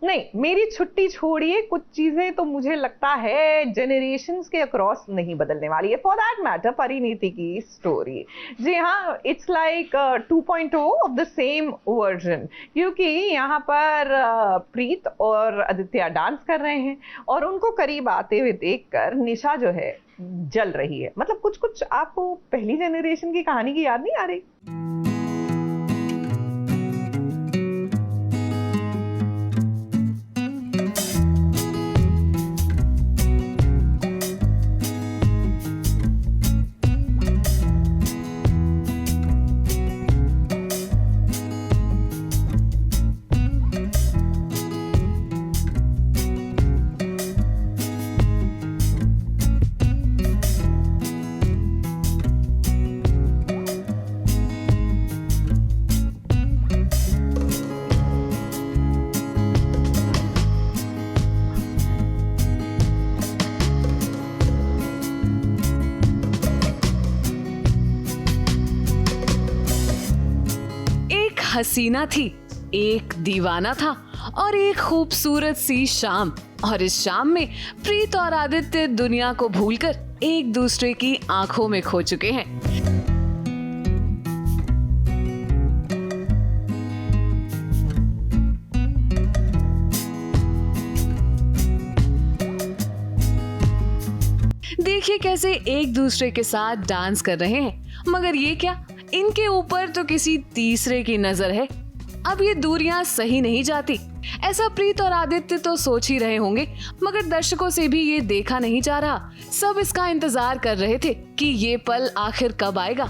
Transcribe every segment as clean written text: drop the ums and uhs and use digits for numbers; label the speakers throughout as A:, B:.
A: नहीं, मेरी छुट्टी छोड़िए, कुछ चीजें तो मुझे लगता है जनरेशन्स के अक्रॉस नहीं बदलने वाली है। फॉर दैट मैटर परिणीति की स्टोरी, जी हाँ, it's like 2.0 of the same version, क्योंकि यहाँ पर प्रीत और आदित्य डांस कर रहे हैं और उनको करीब आते हुए देखकर निशा जो है जल रही है। मतलब कुछ कुछ आपको पहली जनरेशन की कहानी की याद नहीं आ रही?
B: हसीना थी, एक दीवाना था और एक खूबसूरत सी शाम। और इस शाम में प्रीत और आदित्य दुनिया को भूलकर एक दूसरे की आंखों में खो चुके हैं। देखिए कैसे एक दूसरे के साथ डांस कर रहे हैं, मगर ये क्या, इनके ऊपर तो किसी तीसरे की नजर है। अब ये दूरियां सही नहीं जाती, ऐसा प्रीत और आदित्य तो सोच ही रहे होंगे, मगर दर्शकों से भी ये देखा नहीं जा रहा। सब इसका इंतजार कर रहे थे कि ये पल आखिर कब आएगा।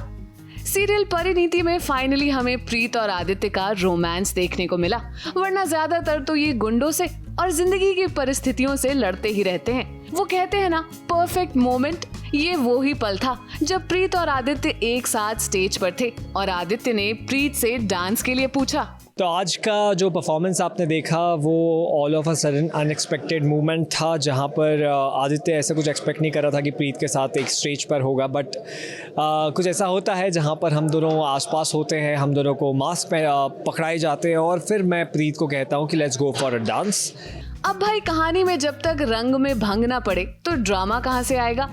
B: सीरियल परिणीति में फाइनली हमें प्रीत और आदित्य का रोमांस देखने को मिला, वरना ज्यादातर तो ये गुंडों से और जिंदगी की परिस्थितियों से लड़ते ही रहते हैं। वो कहते हैं ना, परफेक्ट मोमेंट, ये वो ही पल था जब प्रीत और आदित्य एक साथ स्टेज पर थे और आदित्य ने प्रीत से डांस के लिए पूछा।
C: तो आज का जो परफॉर्मेंस आपने देखा वो all of a sudden unexpected movement था, जहाँ पर आदित्य ऐसा कुछ एक्सपेक्ट नहीं कर रहा था कि प्रीत के साथ एक स्टेज पर होगा, बट कुछ ऐसा होता है जहाँ पर हम दोनों आसपास होते हैं, हम दोनों को मास्क पे पकड़ाए जाते हैं और फिर मैं प्रीत को कहता हूँ कि let's go for a dance.
B: अब भाई कहानी में जब तक रंग में भंग ना पड़े तो ड्रामा कहाँ से आएगा।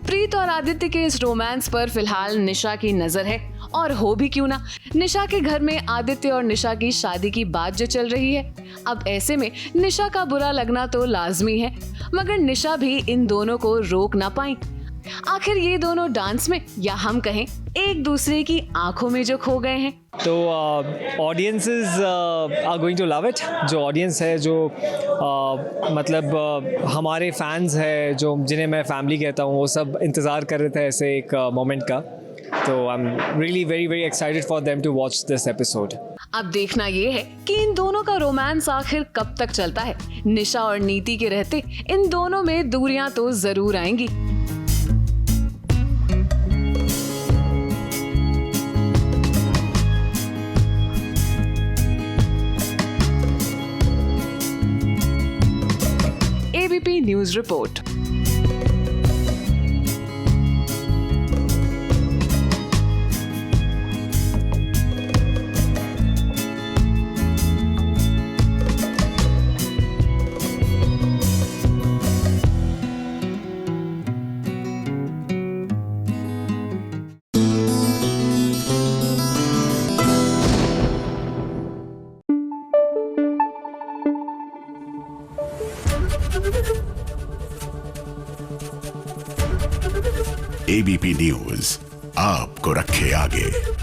B: प्रीत और आदित्य के इस रोमांस पर फिलहाल निशा की नजर है, और हो भी क्यों ना, निशा के घर में आदित्य और निशा की शादी की बात जो चल रही है। अब ऐसे में निशा का बुरा लगना तो लाजमी है, मगर निशा भी इन दोनों को रोक ना पाई। आखिर ये दोनों डांस में, या हम कहें एक दूसरे की आंखों में जो खो गए हैं।
C: तो audiences are going to love it. जो ऑडियंस है, जो मतलब हमारे फैंस हैं, जो जिन्हें मैं फैमिली कहता हूँ, वो सब इंतज़ार कर रहे थे ऐसे एक मोमेंट का। तो I am really very very excited for them to watch this episode.
B: अब देखना ये है कि इन दोनों का रोमांस आखिर कब तक चलता है। निशा और नीति के रहते इन दोनों में दूरियां तो जरूर आएंगी। ABP news report.
D: ABP news आपको रखे आगे।